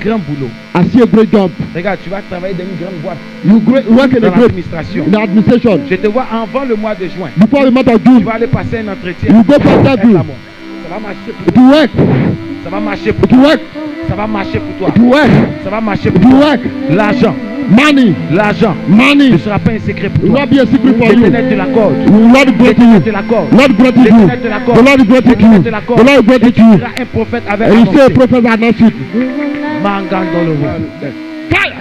grand boulot. I see a great job. Regarde, tu vas travailler dans une grande boîte. You work in Dans a great l'administration. in the administration. Je te vois avant le mois de juin. Before the month of Tu June, vas aller passer un entretien. you go for interview. Ça va marcher pour It toi. will work. Ça va marcher pour It will toi. work. Ça va marcher pour toi. It will work. Ça va marcher pour It will toi. work. L'argent. Money. L'argent Money. ne sera pas un secret pour Will toi. not be a secret for you. L'éternel te l'accorde. Will not grant L'éternel te you. l'accorde. Lord grant it you. L'éternel te The l'accorde. Lord grant it you. L'éternel te The l'accorde. Lord grant Et it tu you. seras un prophète avec And you say a annoncé. prophet announce it. Mangan dans le monde. Fire.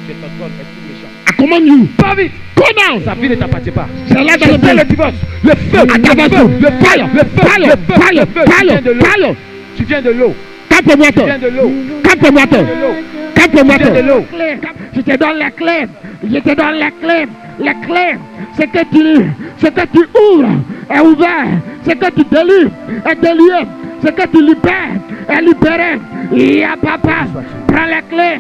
Je t'accorde, esprit méchant. I command you. Pas vite. Go down. Sa vie ne t'appartient pas. C'est là Je dans le fais le place. divorce. Le feu. I command Le you. feu. Le fire. Le feu. Fire. Le feu. Fire. Le feu. Tu viens Fire. de l'eau. Fire. Tu viens de l'eau. Capte Tu viens water. de l'eau. Capte water. De l'eau. Capte Tu viens de water. l'eau. Je te donne les clés. Je te donne les clés. Les clés. Ce que tu ouvres est ouvert. Ce que tu délivres est délivré. Ce que tu libères est libéré. Ya papa, prends les clés.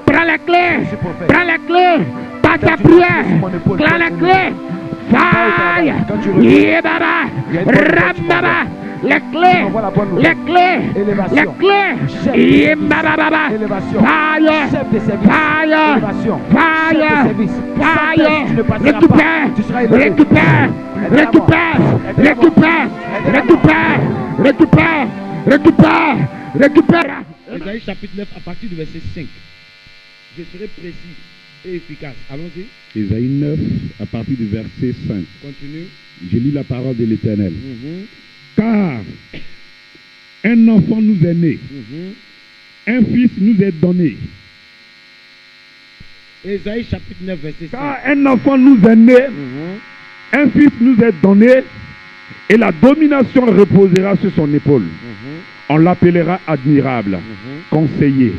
Prends les clés. Prends les clés. Par ta prière. Prends les clés. Fire. Ya baba. Rambaba. Les clés. Les clés. Les clés. Ya baba. Fire. Fire. Fire. Fire. Récupère. Récupère. Récupère. Récupère. Récupère. Récupère. Récupère. Récupère. Ésaïe chapitre 9 à partir du verset 5. Je serai précis et efficace. Allons-y. Ésaïe 9, à partir du verset 5. Continue. Je lis la parole de l'Éternel. Car un enfant nous est né, un fils nous est donné. Ésaïe chapitre 9 verset 5. Car un enfant nous est né, un fils nous est donné, et la domination reposera sur son épaule. On l'appellera admirable, conseiller,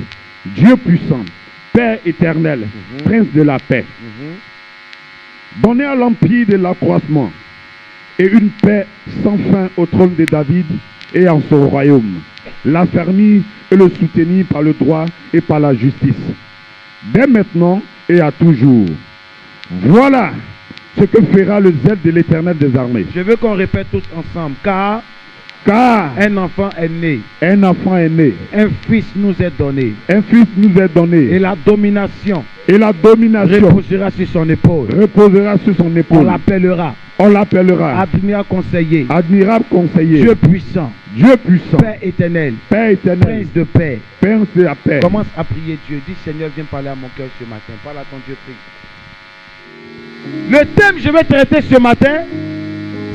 Dieu puissant, Père éternel, prince de la paix. Donné à l'empire de l'accroissement et une paix sans fin au trône de David et en son royaume. L'affermir et le soutenir par le droit et par la justice. Dès maintenant et à toujours. Voilà ce que fera le zèle de l'Éternel des armées. Je veux qu'on répète tous ensemble. Car un enfant est né. Un enfant est né. Un fils nous est donné. Un fils nous est donné. Et la domination reposera sur son épaule. Reposera sur son épaule. On l'appellera admirable conseiller. Admirable conseiller. Dieu puissant. Père éternel. Prince de paix. Prince de la paix. Commence à prier Dieu. Dis Seigneur, viens parler à mon cœur ce matin. Parle à ton Dieu, prie. Le thème que je vais traiter ce matin,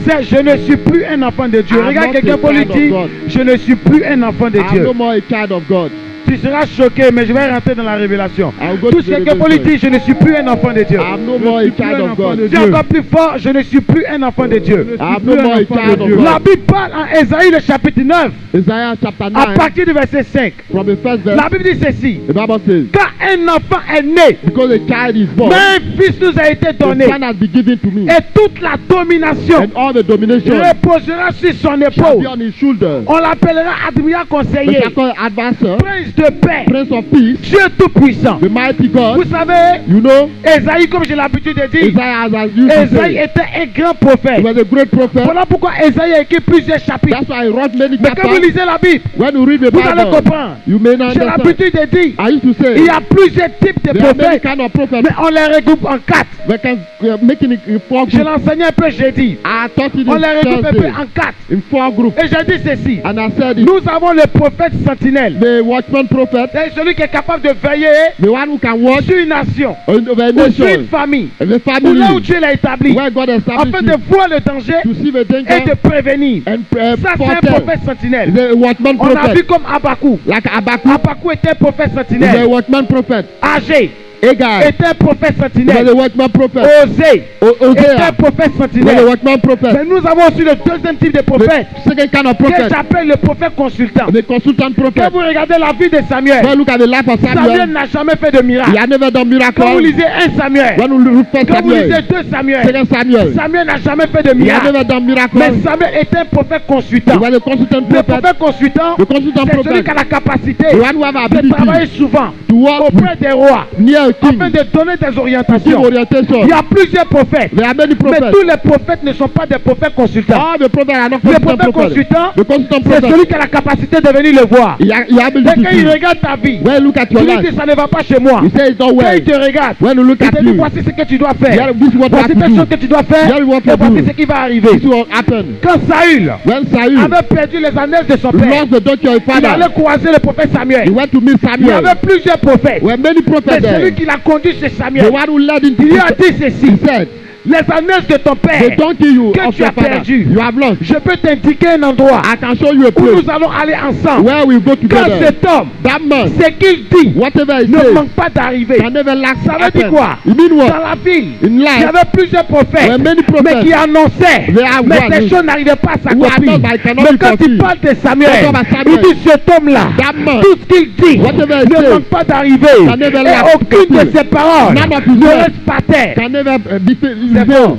c'est je ne suis plus un enfant de Dieu. Regarde quelqu'un pour lui dire, je ne suis plus un enfant de Dieu. No more a child of God. Tu seras choqué, mais je vais rentrer dans la révélation. Tous quelqu'un pour lui dire, je ne suis plus un enfant de Dieu. No more a child of God. Dis encore plus fort, je ne suis plus un enfant de Dieu. No more a child of God. La Bible parle en Ésaïe le chapitre 9, Isaiah chapter 9, à partir du verset 5. from the first verse, La Bible dit ceci. the Bible says, Car un enfant est né, because a child is born, mais un fils nous a été the donné, son has been given to me, et toute la domination and all the domination reposera sur son shall be épaule. on his shoulder. On l'appellera admirable The conseiller, second advisor, prince de paix, Prince of Peace, Dieu tout-puissant. the mighty Vous God. savez, You know, Ésaïe, comme j'ai l'habitude de dire, Isaiah as used to Ésaïe say, était un grand he prophète. was a great prophet. Voilà pourquoi Ésaïe a écrit plusieurs chapitres. That's why he wrote many Mais quand vous chapters. lisez la Bible, When you read the vous allez Bible, comprendre. you may not J'ai understand. l'habitude de dire, I used to say, il y a plusieurs types de there are many prophètes, kind of prophets. mais on les regroupe en quatre. We can making it in four Je groups. l'enseignais un peu jeudi. I taught it On les in regroupe un peu Thursday en quatre. in four groups. Et j'ai dit ceci. And I said it. Nous avons le prophète sentinelle. The watchman prophet, C'est celui qui est capable de veiller the one who can watch sur une nation, over a ou sur une nation, famille, the ou là où family, Dieu l'a établi, where God afin established de it, voir le danger to see the et de danger prévenir. and Ça, c'est un foretell. prophète sentinelle. The watchman On a vu prophet, comme Habakkuk. like Habakkuk, Habakkuk était un prophète is a sentinelle. watchman prophet. Âgé Haggai était un prophète was sentinelle. a watchman prophet. Osée était un Hosea prophète was a sentinelle. watchman prophet. Mais nous avons aussi le deuxième type de prophète, The second kind of que prophet, j'appelle le prophète consultant. the consultant Quand prophet. vous regardez la vie de When Samuel, you look at the life of Samuel Samuel, n'a jamais fait de he miracle. had never done miracle. Quand vous lisez 1 Samuel, When you look at quand vous lisez Samuel, 2 Samuel, second Samuel, Samuel n'a jamais fait de he had miracle. never done miracle. Mais Samuel était un prophète He consultant. was a consultant Le prophet. prophète consultant, The consultant c'est celui prophet, qui a la capacité the one who have de travailler ability souvent to walk auprès des rois, near king. afin de donner des To give orientations. orientation. Il y a plusieurs prophètes. There are many Mais prophets. tous les prophètes ne sont pas des prophètes consultants. All the prophets are not Le consultant prophète prophets. consultant, The consultant c'est celui prophet. qui a la capacité de venir le voir. He Et ability quand to il see. regarde ta vie, When you look at tu your lui life, dis ça ne va pas chez moi. you say it's not Quand well. il te regarde, When you look il at te dit you, voici ce que tu dois faire. yeah, this is what you Voici have to telle chose do. que tu dois faire. Yeah, what Et to voici do. ce qui va arriver. This will happen. Quand Saül When Saul avait perdu les années de son père, lost the donkey of his il allait father, croiser le prophète he Samuel. went to meet Il y Samuel. avait plusieurs prophètes. There were many Mais prophets celui there. qui l'a conduit chez The Samuel, one who led into il lui a the dit ceci. he said, Les années de ton the père, donkey you que of tu your as father, perdu, you have lost. je peux t'indiquer un endroit I can show you a où place nous allons aller ensemble. where we go Quand together. cet homme, That man, ce qu'il dit, whatever he ne says, manque pas d'arriver. can never lack Ça veut dire happen. quoi? You mean Dans what? la ville, In il y life, avait plusieurs there prophètes, were many mais prophets qui annonçaient, They are mais one. ces choses n'arrivaient pas à Who are s'accomplir. not by cannot Mais be quand il fulfilled. parle de Samuel, Talk about Samuel. il dit cet homme-là, That man, tout ce qu'il dit whatever he ne says, manque pas d'arriver. can never lack Et aucune de fulfilled. ses paroles None of his ne words reste par terre. can never be C'est fort.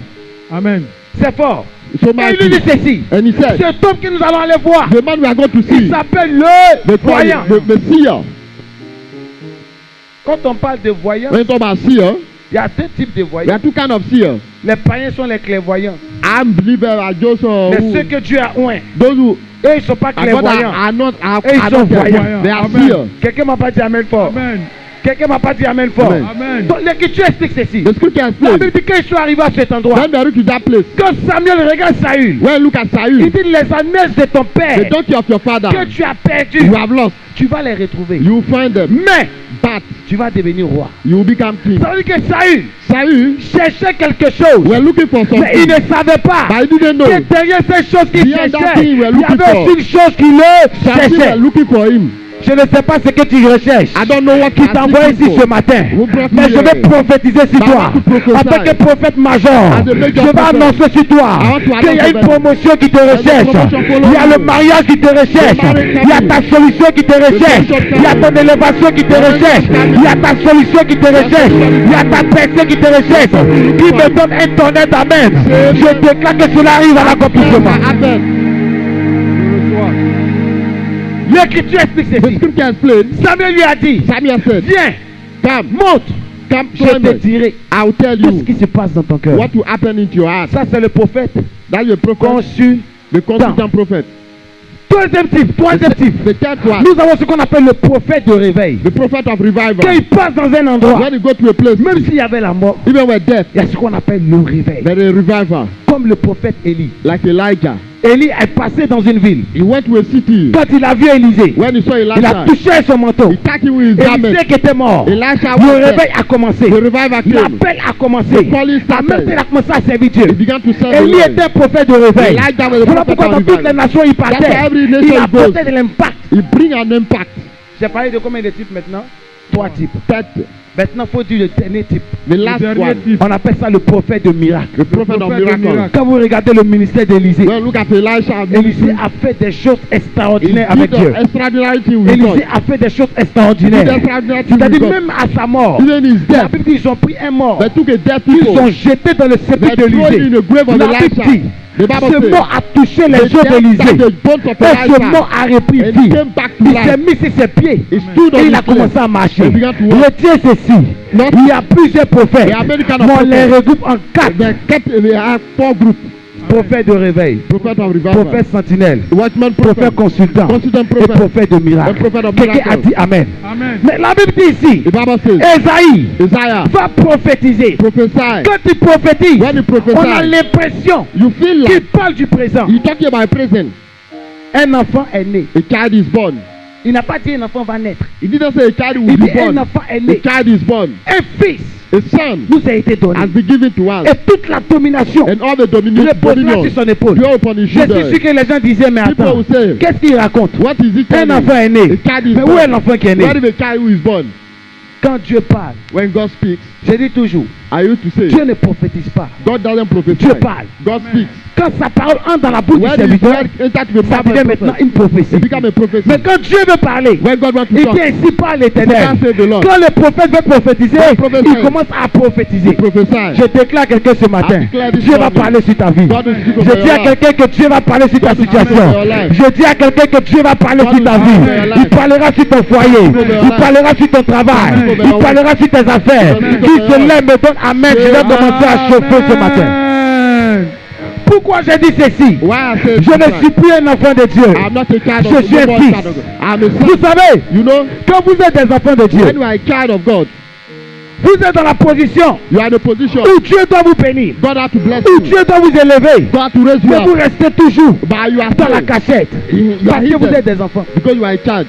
Amen. C'est fort. so Et il lui dit mighty. ceci. And he said, Cet homme que nous allons aller voir, the man we are going to il see, s'appelle le the voyant. the seer. Quand on parle de voyant, When you talk about seer, il y a deux types de there voyants. are two kinds of seers. Les païens sont les clairvoyants. Unbelievers are those Mais who, ceux que Dieu a oint, those who eux ils ne sont pas are God clairvoyants. are not are, Et ils are sont not voyants. They are Amen. seers. Quelqu'un m'a pas dit Amen fort. Amen. Quelqu'un m'a pas dit Amen fort. Amen. Amen. Donc l'écriture explique ceci. The scripture La explains. Bible dit quand ils sont arrivés à cet endroit, When they reach to that place, quand Samuel regarde Saül, when you look at il Saul, dit les années de ton the père donkey of your father, que tu as perdu, you have lost. tu vas les retrouver. You will find them, Mais but tu vas devenir roi. you will become king. Ça veut dire que Saül Saul cherchait quelque chose, were looking for mais il something, ne savait pas but he didn't know. que derrière ces choses qu'il Beyond that cherchait, thing we are il y looking avait for. aussi une chose qui le Saul cherchait. were looking for him. Je ne sais pas ce que tu recherches. I don't know what Qui t'a envoyé ici ce matin. Vous brought Mais me je vais here. prophétiser sur But I toi. want to prophesy. En tant que prophète major, As a major je vais prophet. annoncer sur toi I want to qu'il y a une announce promotion qui te There's a recherche. promotion follow Il y a le you. mariage qui te recherche. The marriage Il y a ta solution qui te recherche. solution Il y a ton élévation qui te recherche. Il y a ta solution qui te recherche. Il y a ta percée qui te recherche. Qui me donne un tonnerre d'amen. Je déclare que cela arrive à l'accomplissement. Amen. L'écriture explique The ceci. scripture explains. Samuel lui a dit, Samuel said, viens, come, monte. come, Je join te me. dirai I'll tell tout ce you qui se passe dans ton cœur. what will happen into your heart. Ça, c'est le prophète That's the prophet, conçu. the consultant prophet. Troisième type, troisième type. The third one, Nous avons ce qu'on appelle le prophète de réveil. the prophet of revival. Quand il passe dans un endroit, When you go to a place, même s'il y avait la mort, even with death, il y a ce qu'on appelle le réveil. there is a revival, Comme le prophète Élie. like Elijah. Élie est passé dans une ville. He went to a city. Quand il a vu Élisée, When he saw il a Elijah, touché son manteau. he touched him with his garment. Élisée qui était mort. Elisha Le was réveil dead. a commencé. The revival came. L'appel a commencé. The calling La même started. il a commencé à servir Dieu. He began to serve the Élie Lord. était un prophète de réveil. Elijah was a Voilà prophet pourquoi of dans toutes les revival. nations il That's partait. why every nation Il he goes. apportait de l'impact. He bring an impact. J'ai parlé de combien de types maintenant? 3 types. That Maintenant, il faut dire le dernier type. the last dernier one, type. On appelle ça le prophète de miracle. the prophet of prophète de miracle. miracle. Quand vous regardez le ministère d'Élisée, Well, look at Elisha. Élisée a fait des choses He extraordinaires did avec Dieu. the extraordinary thing with God. Élisée a fait des choses He did extraordinaires. the extraordinary thing with C'est-à-dire God. même à sa mort, Even his la death, Bible dit ils ont pris un mort, they took a dead ils people. ont jeté dans le They sépulcre threw it in d'Élisée. the grave of La Bible Elisha. dit, The Bible ce says, mort a touché les the os death d'Élisée. touched the bones of Et ce Elisha. mort a repris And he vie. came back to Il s'est life. mis sur ses pieds. He stood on Et il his a commencé à marcher. He began to walk. Retiens ceci. Not- Il y a plusieurs prophètes. There are many kind of Mais on les prophets. regroupe en 4. They have 4 groups. Prophète de réveil, Prophet of revival. prophète sentinelle, Watchman prophète prophet. consultant Consultant et prophet. prophète de The miracle. prophet of Quelqu'un a miracle. dit Amen. Amen. Mais la Bible dit ici, The Bible says, Esaïe Isaiah, va prophétiser. prophesy. Quand il prophétise, When he on a prophesy, l'impression you feel qu'il like parle du présent. you're talking about present. Un enfant est né. A child is born. Il n'a pas dit un enfant va naître. He didn't say a child will Il be dit un born. enfant est A né. child is born. Un fils A son nous a été donné. has been given to us. Et toute la domination And all the le posera dominion sur son épaule. be upon his Je suis sûr shoulders. que les gens disaient, mais People attends, will say, qu'est-ce qu'il raconte? what is it Un telling? enfant est né. A child is Mais où est born. l'enfant qui est né? Where is the child who is born? Quand Dieu parle, When God speaks, je dis toujours, I used to say, Dieu ne prophétise pas. God doesn't prophesy. Dieu parle. God speaks. Quand sa parole entre dans la bouche du When his serviteur, word enters to the ça mouth of devient a maintenant prophet, une prophétie. it becomes a prophecy. Mais quand Dieu veut parler, When God wants to il talk, dit ainsi par l'Éternel. God said the Lord. Quand le prophète veut prophétiser, God prophesies. il commence à prophétiser. he prophesies. Je déclare quelqu'un ce matin, I declare this Dieu va morning, parler sur ta vie. God will speak Je over dis your à life. quelqu'un que Dieu va parler sur ta God will speak situation. over your life. Je dis à quelqu'un que Dieu va parler God sur will ta speak vie. over your life. Il parlera sur ton foyer. over your Il life. parlera sur ton travail. God will speak over Il your parlera sur tes affaires. God will speak Qui over se your lève me donne amen. Je vais commencer à chauffer ce matin. Pourquoi j'ai dit ceci? Why I say Je ne suis plus un enfant de Dieu. I'm not a child Je of suis un no more fils. child of God. I'm a Vous son. savez, You know, quand vous êtes des enfants de Dieu, when you are a child of God, vous êtes dans la position you are in a position où Dieu doit vous bénir, God has to bless où you. Dieu doit vous élever, God has to raise you mais vous up. restez toujours But you are dans la saved cachette You are parce que vous hidden êtes des enfants. because you are a child.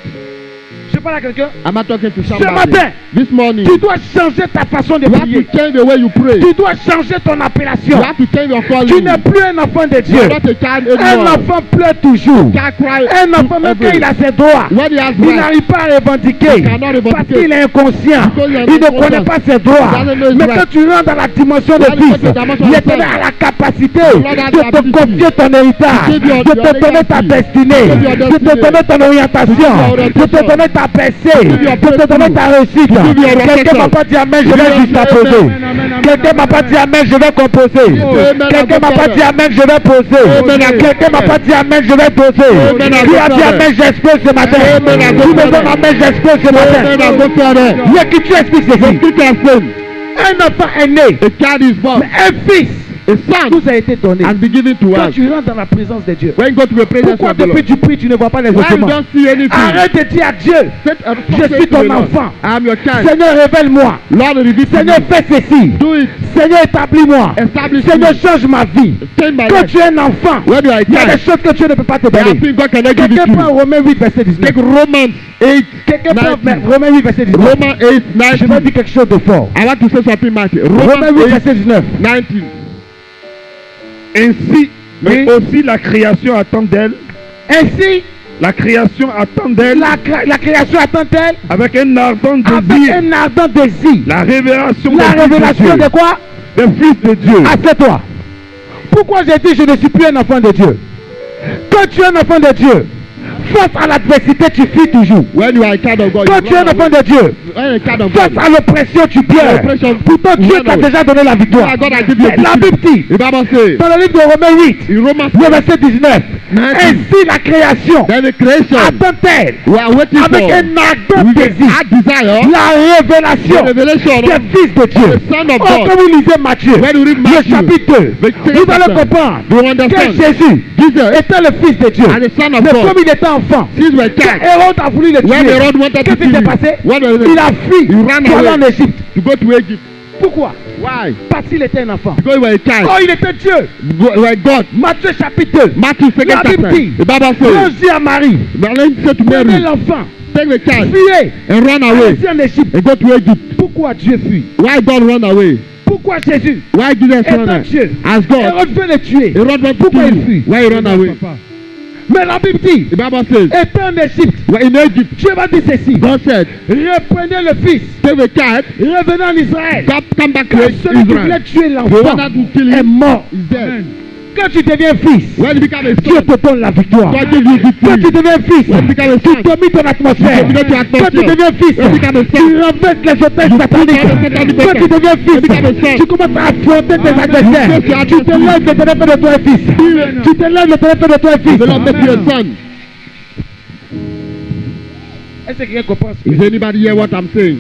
Je parle à quelqu'un. I'm not talking to Ce somebody. matin, This morning, tu dois changer ta façon de you have prier. to change the way you pray. Tu dois changer ton appellation. You have to change your Tu calling. n'es plus un enfant de You Dieu. are not a child Un anymore. enfant pleure toujours. Child cry Un enfant, même quand il a ses droits, when he has il rights. n'arrive pas à revendiquer cannot revendiquer. parce qu'il est inconscient. Because he is Il ne inconscient. connaît pas ses droits. He doesn't know his Mais rights. quand tu rentres dans la dimension de When you fils, go to the dimension of l'Éternel son, a la capacité Lord has de the te ability confier ton héritage, to give your- de te your donner ta legacy, destinée, to give your de te destiny, donner ton orientation, to give your de te orientation, donner ta percée, to give your de te donner ta réussite. give your Quelqu'un m'a success. pas dit amen, je Give vais your juste amen, apposer. amen, Quelqu'un m'a pas dit amen, je vais composer. amen, Quelqu'un m'a pas amen. dit amen, je vais poser. Amen, Quelqu'un m'a pas dit amen, je vais poser. Amen, Qui a dit amen. amen, j'explose ce matin. Amen, amen. Qui me donne amen, j'explose ce matin. Amen, go further. Viens que tu expliques ceci. Un enfant est né, A child is born. mais un fils A son nous a été donné. and be given to Quand us. tu rentres dans la présence de Dieu, When you go to the presence pourquoi of the Lord, depuis tu pries, tu ne vois pas les why you ossements? don't see anything? Arrête de dire à Dieu, je suis ton enfant. I am your child. Seigneur, révèle-moi. Lord, reveal to Seigneur, me. fais ceci. Do it. Seigneur, établis-moi. Establish Seigneur, me. change ma vie. Change my Quand life. tu es un enfant, When you are a il y a des child, choses que Dieu ne peut pas te there are donner. things God cannot give it Quelqu'un to prend you. Romains 8, verset 19. Take Romans 8, Quelqu'un prend 19. Romains 8, verset 19. Romans 8, Je vais 19. dire quelque chose de fort. I want to say something, Matthew. Romains 8, Romans 8, verset 19. 19. Ainsi, mais Oui. aussi la création attend d'elle. Ainsi, La création attend d'elle la création attend-elle avec un ardent avec désir. un ardent désir La révélation la des fils de révélation Dieu. de quoi? Des fils de Dieu. Assieds-toi. Pourquoi j'ai dit je ne suis plus un enfant de Dieu? Quand tu es un enfant de Dieu, face à l'adversité, tu fuis toujours. When you are a child of God, Quand you tu es un run enfant away. de Dieu, When you are a child of face God, à l'oppression, tu pleures. L'oppression, Pourtant, Dieu run t'a away. déjà donné la victoire. Yeah, God has given you Mais la Bible dit, the Bible says, dans le livre de Romains 8, in Romans le 8, verset 19, 19, ainsi la création then the creation attend-elle we are waiting avec for un ardent with désir a desire la révélation the revelation des of fils de Dieu. the Son of Oh, God. quand vous lisez Matthieu, When you read le Matthew, chapitre 2, the second vous allez chapter, comprendre you que understand Jésus Jesus était le fils de Dieu. and the Son of Mais God. comme il était enfant, Since we are quand child, Hérode a voulu le when tuer, Herod wanted to qu'est-ce qui kill s'est him, passé? what was Il it? a fui He ran pour aller away en Égypte. to go to Egypt. Pourquoi? Why? Parce qu'il était un enfant. Because we were a child. Oh, il était Dieu. We were God. Matthieu chapitre 2. Matthew 2nd La Bible chapter. dit, The Bible says, Dieu dit à Marie, Marie said to prenez Mary, l'enfant, take the child fuyez, and run away allez en Égypte. and go to Egypt. Pourquoi Dieu fuit? Why God run away? Pourquoi Jésus, Why Jesus run étant away? Dieu, As God, Hérode veut le tuer? Herod wanted to Pourquoi kill il fuit? him. Why he run away? Mais la Bible dit, The Bible says, étant en Égypte, we're in Egypt. Dieu va dire ceci, God said, reprenez le fils, take the child, revenez en Israël. come back to Car celui qui voulait Israel. tuer The one l'enfant that will kill est him mort. is dead. Quand tu deviens fils, When you become a Dieu son, te donne la victoire. God gives you Quand tu victory. deviens fils, When you become a tu son, domines ton atmosphère. You dominate your atmosphere. Quand tu deviens fils, When you become a son, tu renverses les hôtels sataniques. down the satanic Quand tu deviens When you become a fils, son, tu commences à affronter tes You adversaires. face your Tu te adversaries. lèves le téléphone de toi un fils. Tu te lèves le téléphone de toi un fils. the Lord make you a son. Est-ce que quelqu'un comprend ce que Is anybody hear what I'm saying?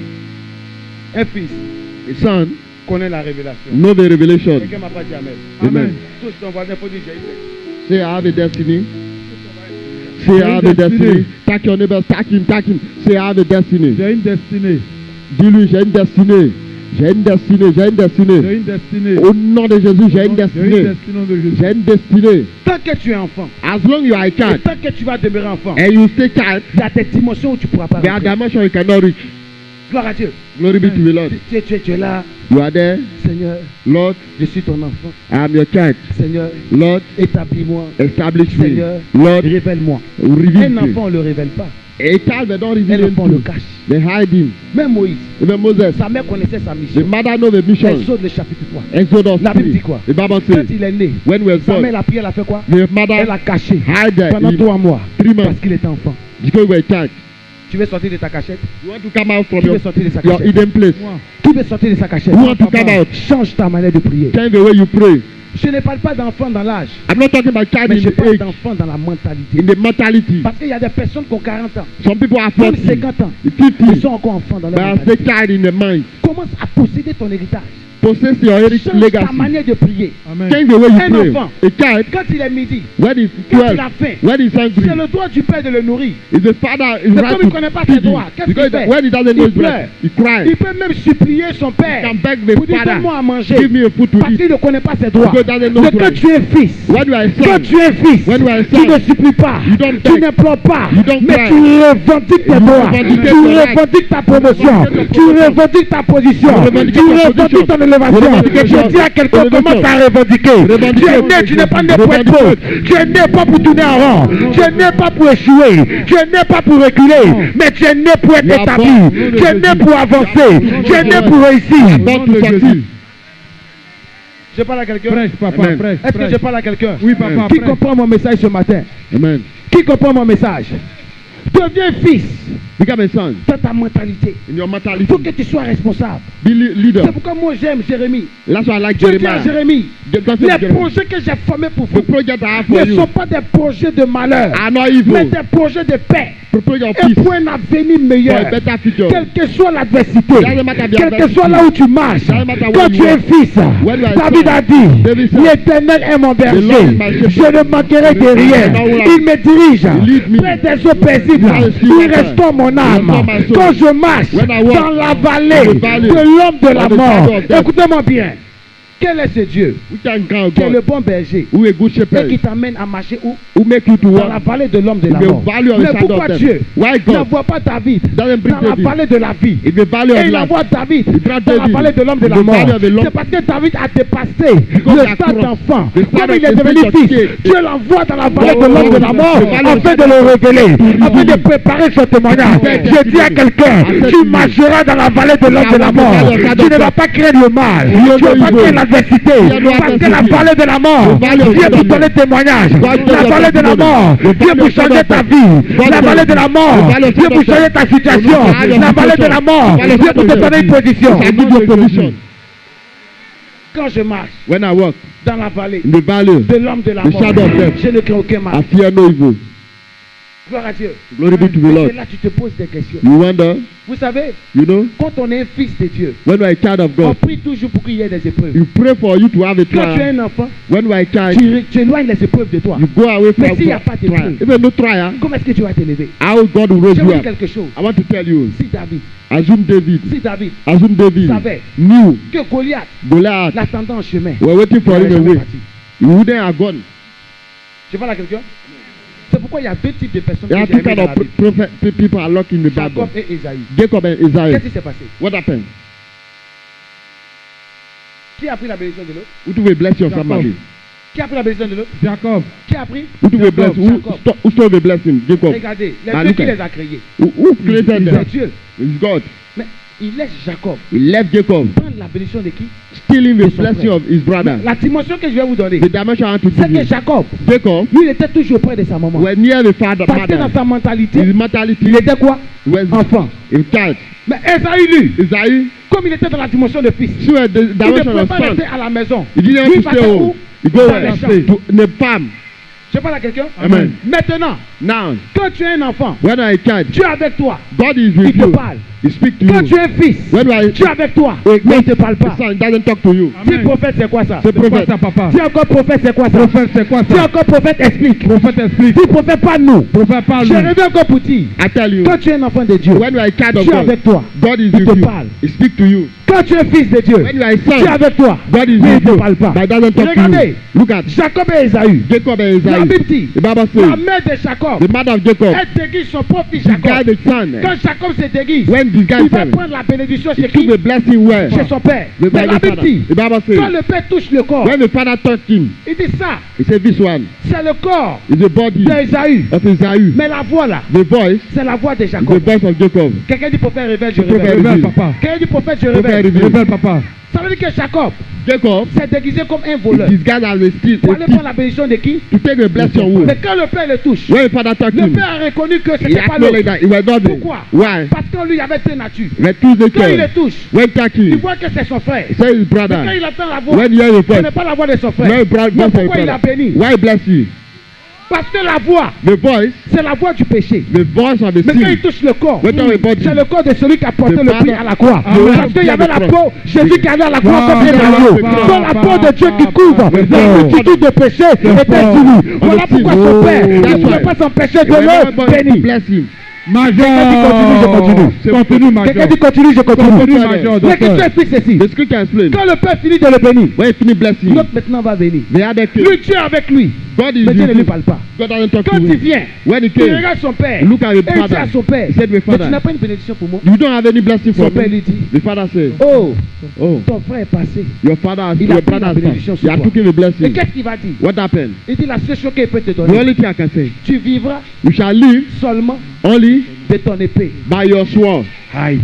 un fils A son, connaît la révélation? know the revelation. Quelqu'un m'a pas dit amen. Amen. Touche ton voisin pour dire j'ai une. Say, I have a destiny. Say, I have a destiny. Tag your neighbors, tag him, tag him. Say, I have a destiny. J'ai une destinée. Dis-lui, j'ai une destinée. J'ai une destinée, j'ai une destinée. J'ai une destinée. Au nom de Jésus, j'ai une J'ai une destinée. destinée de Jésus. J'ai une destinée. Tant que tu es enfant, As long you are a et child tant que tu vas demeurer enfant, and you stay child, il y a des dimensions où tu ne pourras pas there are rentrer. dimensions you cannot reach. Gloire à Dieu. Glory be to the Lord. Tu es là, You are there. Seigneur, Lord, je suis ton enfant. I am your child. Seigneur, Lord, établis-moi. establish me. Seigneur, Lord, révèle-moi. reveal Un me. enfant, on ne le révèle pas. A child they don't Et reveal l'enfant him le to. cache. They hide him. Même Moïse, Even Moses, sa mère connaissait sa the mission. mother knows the mission. Exode le chapitre 3. Exodus La Bible 3. dit quoi? The Bible Quand says, il est né, when we were sa mère born, l'a pris, elle a fait quoi? the Elle mother l'a caché hid pendant him 3 mois 3 parce months qu'il était enfant. because we were a child. Tu veux sortir de ta cachette? You want to come out from Qui veut sortir de sa your cachette? hidden place. Qui veut sortir de sa cachette? Who want to come out? Change ta manière de prier. Change the way you pray. Je ne parle pas d'enfant dans l'âge, I'm not talking about child mais in je the parle age, d'enfant dans la mentalité. in the mentality. Parce qu'il y a des personnes qui ont 40 ans, Some people are même 40, 50 ans, 50, ils sont encore enfants dans but leur are still mentalité. child in the mind. Commence à posséder ton héritage. Possess your Change ta legacy. manière de prier. Change the way you Un pray. enfant. A child, Quand il est midi, when he's quand 12, il a faim, when he's c'est angry, le droit du père de le nourrir. is the father is Mais right comme il ne to connaît pas feed ses him. droits, qu'est-ce Because qu'il fait? when he doesn't know Il his right, he Il cries. peut même supplier son He père can beg the pour dire father, donne-moi à manger. give me a food to Parce eat. qu'il ne connaît pas ses droits. Because he doesn't know Mais his quand right. tu es fils, When you are a quand son, tu es fils, when you are a tu son, ne supplies pas, you don't tu beg, n'implores pas, you don't mais cry. tu revendiques tes You droits, revendique tu your right. revendiques ta promotion, You tu revendiques ta position, You revendique tu ta revendiques position. ton élévation. Revendication. Je dis à quelqu'un, Revendication. commence à revendiquer. Tu es né, tu n'es pas né pour être pauvre, tu es né pas pour tourner en rond, tu es né pas pour échouer, tu es né pas pour reculer, mais tu es né pour être You are établi, born. tu es né pour avancer, tu es né pour réussir. Born to succeed. Je parle à quelqu'un. Prêche, papa, Amen. prêche. Est-ce que je parle à quelqu'un? Oui, papa, Qui prêche. comprend mon message ce matin? Amen. Qui comprend mon message? Deviens fils Become a son dans ta mentalité. in your Il mentality. faut que tu sois responsable. Be leader. C'est pourquoi moi j'aime Jérémie. That's why I like Je dis à Jeremiah. Jérémie, That's les what Jeremiah. projets que j'ai formés pour The vous project I have for ne you sont pas des projets de malheur, are not mais evil. des projets de paix Prepare your et peace pour un avenir for a meilleur. better future. Quelle que soit l'adversité, Doesn't matter the quel que adversity. soit là où tu marches, Doesn't matter quand where tu you es are. fils, When you are David son. a dit, David said, l'Éternel est mon Lord is berger, my shepherd. je ne manquerai de rien. Il me dirige Lead me. près des eaux paisibles, Down the stream il of restaure mon âme. Restore my soul. Quand je marche When I walk dans la vallée in the valley de l'homme de la of the mort, shadow of death. écoutez-moi bien, quel est ce Dieu We can count qui est le God. bon berger Who a good et shepherd. qui t'amène à marcher où? Who make you to Dans la walk vallée de l'homme de in la the mort. valley of the Mais shadow pourquoi of death. Dieu Why God n'envoie pas David doesn't bring dans la David vallée de la vie? in the valley Et of il life? envoie David Il prend dans la David valley de l'homme de in la the mort. valley of the Lord. C'est parce que David a dépassé Because le he has stade crossed d'enfant. the stade Comme il of est the devenu stage of fils, kid. Dieu l'envoie dans la vallée de Oh, l'homme de la mort the valley of afin de le révéler, afin de préparer son témoignage. Je dis à quelqu'un, tu marcheras dans la vallée de l'homme de la mort. Tu ne vas pas créer le mal, tu ne vas pas créer l'adversité, parce que la vallée de la mort, Dieu pour donner témoignage. La vallée de la mort, Dieu pour changer ta vie. La vallée de la mort, Dieu pour changer ta situation. La vallée de la mort, Dieu pour te donner une position. I give you a position. Quand je marche When I walk dans la vallée in the valley, de l'homme de la the mort, shadow of death, je ne crains aucun I mal. fear no evil. Gloire à Dieu. Glory be to the Et Lord. c'est là que tu te poses des questions. You wonder, Vous savez, you know, quand on est un fils de Dieu, when you are a child of on God, prie toujours pour qu'il y ait des épreuves. you pray for you to have a Quand tu es trial. un enfant, When you are a child, tu éloignes les épreuves de toi. you go away Mais from s'il n'y a pas de trial. preuve, Even no trial, comment est-ce que tu vas t'élever? how God will raise Je you vous dis up. quelque chose. I want to tell you, Si David assume David savait knew que Goliath Goliath l'attendait en chemin, were waiting for il him n'aurait jamais away, parti. he wouldn't have gone. Je parle à quelqu'un? C'est pourquoi il y a deux types de personnes There que are j'ai two aimées kind dans la of Bible. people are locked in the Bible. Jacob et Esaïe. Jacob and Isaiah. Qu'est-ce qui s'est passé? What happened? Qui a pris la bénédiction de l'autre? Who do we bless your Jacob. family? Qui a pris la bénédiction de l'autre? Jacob. Qui a pris? Who do we bless? Jacob. Who stole the blessing? Jacob. Regardez, les Ah, deux look qui at- les a créés. Who created C'est them? Dieu. It's God. Mais il laisse Jacob He left Jacob, prendre la bénédiction de qui? stealing De the son blessing frère. of his brother. La dimension que je vais vous donner, The dimension I want to c'est give que you. Jacob, Jacob lui, il était toujours près de sa maman. were near the father. Parce que dans sa mentalité, His mentality il était quoi? was Enfant. a child. Mais Esaïe, lui, Isaiah, comme il était dans la dimension de fils, so the il ne dimension pouvait of pas son. rester à la maison. He didn't Lui, want il to stay partait home. où? He go Dans les champs. where? To the farm. Je parle à quelqu'un? Amen. Maintenant, Now, quand tu es un enfant, when you are a child, Dieu est avec toi. God is Il with te you. parle. He speaks to Quand you. tu es fils, When you are Dieu est avec toi. a Mais il ne te parle the pas. son doesn't talk to you. Dis prophète, c'est quoi ça? C'est C'est quoi prophète. ça, papa? Dis encore prophète, c'est quoi ça? Prophète, c'est quoi Dis ça? encore prophète, explique. Prophète explique. Dis prophète, pas nous. Prophète parle. Je reviens encore pour dire. I tell you, Quand tu es un enfant de Dieu, when you are a child of Dieu est God, avec toi. God is Il with te you. parle. He speaks to you. Quand Quand tu es fils de Dieu, When you are a Dieu est son, avec toi. God is Mais il with ne you. te parle pas. But doesn't talk to Regardez. you. Look at Jacob et Esaü. Jacob and La Esau. Bible dit, The Bible la says, mère de Jacob, the mother of Jacob, elle déguise son propre fils the guy, Jacob. the son, Quand Jacob se déguise, when the guy il va came, prendre la bénédiction he chez took qui? the blessing where? Chez son père. The Mais la Bible dit, Bible quand says, le père touche le corps, when the father touched him, il dit ça, he said, this one c'est le corps is the body d'Esaü. of Esau. Mais la voix là, The voice c'est la voix de is the Jacob. voice of Jacob. Quelqu'un dit prophète révèle, je Prophète révèle. révèle, papa. Quelqu'un dit prophète, je Prophète révèle. révèle. Révèle, papa. Ça veut dire que Jacob Jacob s'est déguisé comme un voleur. is disguised as a thief Pour aller prendre la bénédiction de qui? to take the blessing away. Mais quand le père le touche, When the father touched le him, père a reconnu que ce he n'était pas acknowledged l'autre. that he was not there. Pourquoi? Why? Parce qu'en lui, il y avait deux natures. The two Quand il le nature. touche, When touch il him, voit que c'est son frère. say his Mais quand brother. il entend la voix, When you hear the ce voice, n'est pas la voix de son when frère. you bless Mais his pourquoi il a brother, béni? why bless you? Parce que la voix, The voice, c'est la voix du péché. the voice of the Mais quand il sin. touche le corps, When the body, c'est le corps de celui qui a porté The le prix Father- à la croix. Amen. Parce qu'il y avait la peau, Jésus qui allait à la croix Wow. comme un agneau. Wow. Sur la peau de Dieu qui couvre Wow. la multitude de péchés était fort. fini. Voilà pourquoi son Oh. père ne That's pouvait why. pas s'empêcher de When le everybody bénir. bless him. Major. Quelqu'un dit continue, je continue. Continue, Quelqu'un Major. dit continue, je continue. Continue, Major. Mais que tu Docteur. expliques ceci. The scripture explains. Quand le père finit de le bénir, When he finish blessing, l'autre maintenant va venir. the other came. Lui, Dieu est avec lui. God is Mais Dieu ne with lui you. parle pas. God doesn't talk to Quand il you. vient, When he il came, regarde son père. look at Et his il dit à father. son père, He said to his mais tu father, n'as pas une bénédiction pour moi. you don't have any blessing Son for père me. lui dit, The father said, oh, oh, ton frère est passé. your father has Il a your pris la brother has bénédiction come. sur He has toi. taken the Et blessing. qu'est-ce qu'il va dire? What happened? Il dit la seule chose qu'il peut te The donner, only thing I can say, tu vivras you shall live seulement only de ton épée. by your sword. Aïe.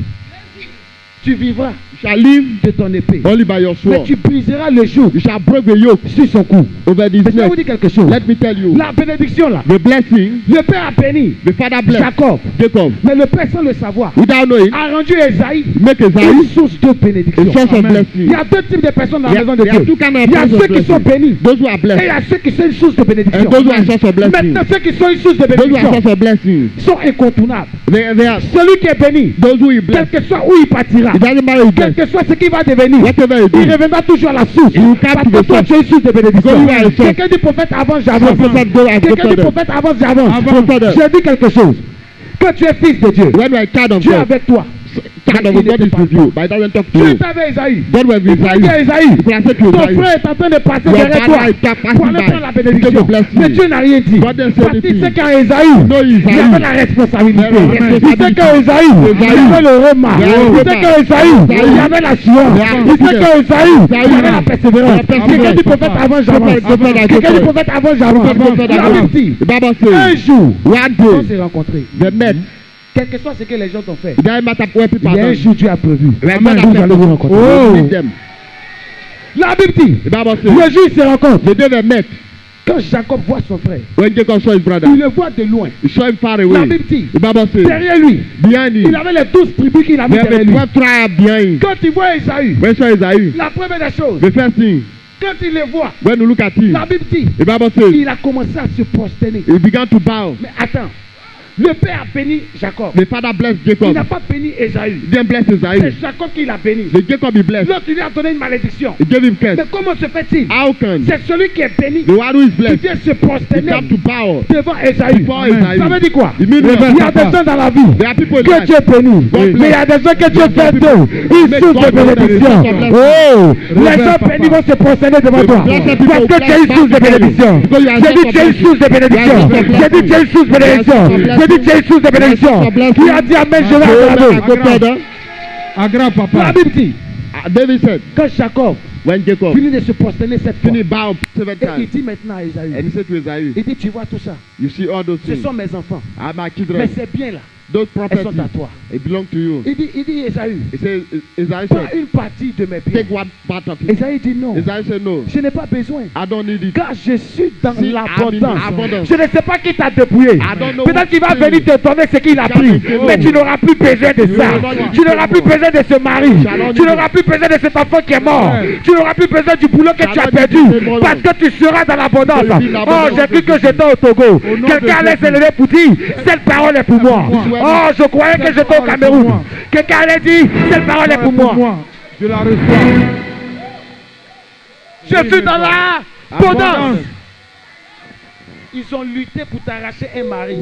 Tu vivras You shall live de ton épée. only by your Mais sword. tu briseras le joug You shall break the yoke sur son cou. over his Mais je vais neck. vous dire quelque chose. Let me tell you, La bénédiction là, the blessing, le père a béni the father blessed Jacob. Jacob. Mais le père sans le savoir Without knowing, a rendu Esaïe make une Isaiah source de a bénédiction. source of Il blessing. y a deux types de personnes dans la maison de There are Dieu. two kinds of Il y a sources of ceux qui sont blessing. bénis Those who are et il y blessed a ceux qui sont une source de bénédiction. and those who are source of blessing. Maintenant, ceux qui sont une source de Those who are bénédiction source of blessing. sont incontournables. They are Celui qui est béni, those who he quel blessed. que soit où il partira, It doesn't matter who he quel blessed. que soit ce qu'il va devenir, Whatever he il do, reviendra toujours à la source. Il capte Parce que le toi, source. tu es une source de bénédiction. Because you are a source. Quelqu'un dit prophète avance, j'avance. Prophet go and Quelqu'un dit go prophète avance, j'avance. Avance. Je dis quelque chose. Quand tu es fils de Dieu, when you are a child of Dieu est God, avec toi. child of God is with you, but it doesn't talk to Dieu you. est avec Esaïe. God was with Il faut dire Isaiah. Esaïe, Il faut la dire ton Isaiah. frère est en train de passer Your derrière toi father is passing pour aller by. prendre la Take the bénédiction. blessing. Mais Dieu n'a rien dit. God didn't say Parce qu'il anything. sait qu'à Esaïe, No, il y Isaiah. avait la responsabilité. There was Il sait responsibility. qu'à Esaïe, il y avait le rema. There was Il sait rema. qu'à Esaïe, il y avait la sueur. There was Il sait qu'à Esaïe, il y avait la persévérance. There was Quelqu'un dit prophète avant, j'avance. Prophet, Quelqu'un dit prophète avant, j'avance. Prophet, La Bible dit, The Bible un says, jour, one on day, s'est rencontrés. they met. Quel que soit ce que les gens t'ont fait, It doesn't matter where people il y a are un done. jour Dieu a prévu. When Amen. God Vous has allez vous rencontrer. oh. meet them. La Bible dit, The Bible le says, jour ils se rencontrent. the day they met, Quand Jacob voit son frère, when Jacob saw his brother, il le voit de loin. he saw him far La away. Bible dit, The Bible says, derrière lui, behind il him, avait les 12 tribus qu'il avait there derrière were lui. 12 tribes behind him. Quand il voit Esaü, When saw Isaiah, la première des choses, the first thing, quand il le voit, when you look at him, la Bible dit, the Bible says, il a commencé à se prosterner. he began to bow. Mais attends, le père a béni Jacob. The father blessed Il Jacob. n'a pas béni Esaü. He didn't bless Isaiah. C'est Jacob qui l'a béni. The Jacob he blessed. L'autre lui a donné une malédiction. He gave him curse. Mais comment se fait-il? How can C'est celui qui est béni the one who is qui blessed vient se he prosterner come to bow devant Esaü. before Amen. Isaiah? Ça veut dire quoi? It means Il y a what? des gens dans la vie There are people in que life. Dieu bénit. God Mais il y a des gens que Dieu fait d'eux. Ils Make sont God de bénédiction. bless. Oh! Les Révèle, gens papa. bénis vont se prosterner devant toi. Bless the people Parce que tu es une source de bénédiction. Because you are J'ai dit source tu es une of source de bénédiction. blessing. J'ai dit tu es une source de bénédiction. J'ai dit tu es une source de bénédiction. Qui a dit amen, je vais acclamer. Go further. Aggrave, La papa. Bible dit, David said, quand Jacob when Jacob finit de se prosterner cette fois, finished bow 7 et il times, dit maintenant à Esaü, and he said to Isaiah, il dit tu vois tout ça, you see all those ce things sont mes enfants. are my Mais children. c'est bien là, Those elles sont properties, à toi. it belong to you. Il dit Esaü, He says, Isaiah prends said, une partie de mes biens. take one part of it. Esaü dit non, Isaiah said, no, je n'ai pas besoin. I don't need it. Car je suis dans See, l'abondance. I'm in abundance. Je ne sais pas qui t'a dépouillé. I don't know Peut-être qu'il va who- venir te donner ce qu'il a Shall pris. I say Mais no? tu n'auras plus besoin de ça. will not Tu n'auras plus besoin de ce mari. Shall I Tu say n'auras no? plus besoin de cet enfant qui est mort. Tu n'auras plus besoin du boulot que Shall tu as I perdu. say no? Parce que tu seras dans l'abondance. Je vis Oh, l'abondance j'ai cru de que j'étais au Togo. Au nom Quelqu'un de allait Jésus. se lever pour dire cette parole est pour moi. pour moi. Oh, je croyais que j'étais au Cameroun. Quelqu'un allait dire cette parole est pour moi. Je la reçois. Je suis dans l'abondance. Ils ont lutté pour t'arracher un mari.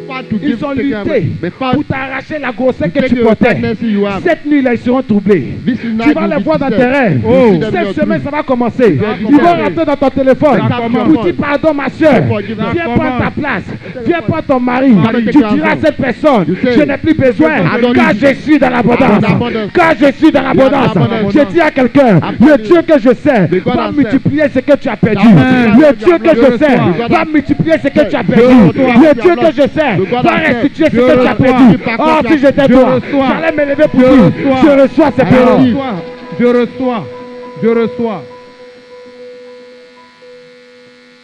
Fight to give Ils ont take care of lutté it. They fight pour t'arracher la grossesse to que take tu the portais. pregnancy you have. Cette nuit-là, ils seront troublés. This Tu night vas will les be voir dans tes disturbed. rêves. You see them in Cette your semaine, dream. ça va commencer. Ça Ils vont commence. rentrer dans ton téléphone Ça commence. pour dire pardon, ma soeur. Forgive them. Viens Ça prendre ta commence. place. Viens prendre ton mari. Avec Tu tes diras à garçons. cette personne, You say, je n'ai plus besoin I don't car need je suis dans l'abondance. Abundance. Quand je suis dans l'abondance, abundance. je dis à quelqu'un, le Dieu que je sais The God va I multiplier ce que tu as perdu. Amen. Le Dieu que je sais reçois. va multiplier ce que tu as Je perdu. reçois. Le Dieu que je sais The God va I sais. restituer ce Je que tu as reçois. perdu. Par Oh, contre, si j'étais je toi, reçois. j'allais me lever pour Je dire, reçois. je reçois ces Je paroles. reçois. Je reçois. Je reçois.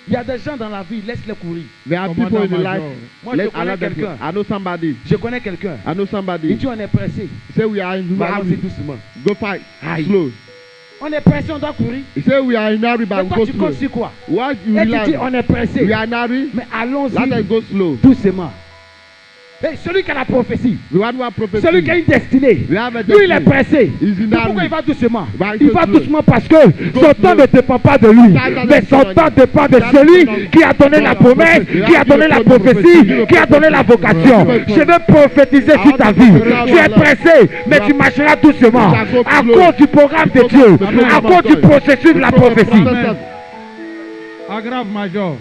Il y a des gens dans la vie, laisse-les courir. There are Commandant people in the Major. life. Moi, je Let connais allow them to- quelqu'un. I know somebody. Je connais quelqu'un. I know Il somebody. dit on est pressé. Say we are in Va allons-y hurry. doucement. Go fight. Aïe. Slow. On est pressé, on doit courir. He say we are in hurry, Mais but toi, go tu slow. comptes sur quoi? What you Et tu dis realize? on est pressé. We are in hurry. Mais Let allons-y us go slow. doucement. Et celui qui a la prophétie, We want to have prophecy. celui qui a une destinée, We have a lui il est destiny. pressé. He's in C'est pourquoi hurry. il va doucement. Bah, Il go va slow. doucement parce que Go son slow. temps ne dépend pas de lui, That doesn't mais son depend on temps you. dépend de That celui depend on qui a donné la God. promesse, You qui a have donné to la give a prophétie, prophecy. qui a donné la vocation. Give a Je vais prophétiser I sur want ta to vie. prophesy Tu es over your pressé, mais tu marcheras doucement You shall go à slow. cause du programme de Dieu, Amen. à cause du processus de la prophétie. Amen. Aggrave, Major.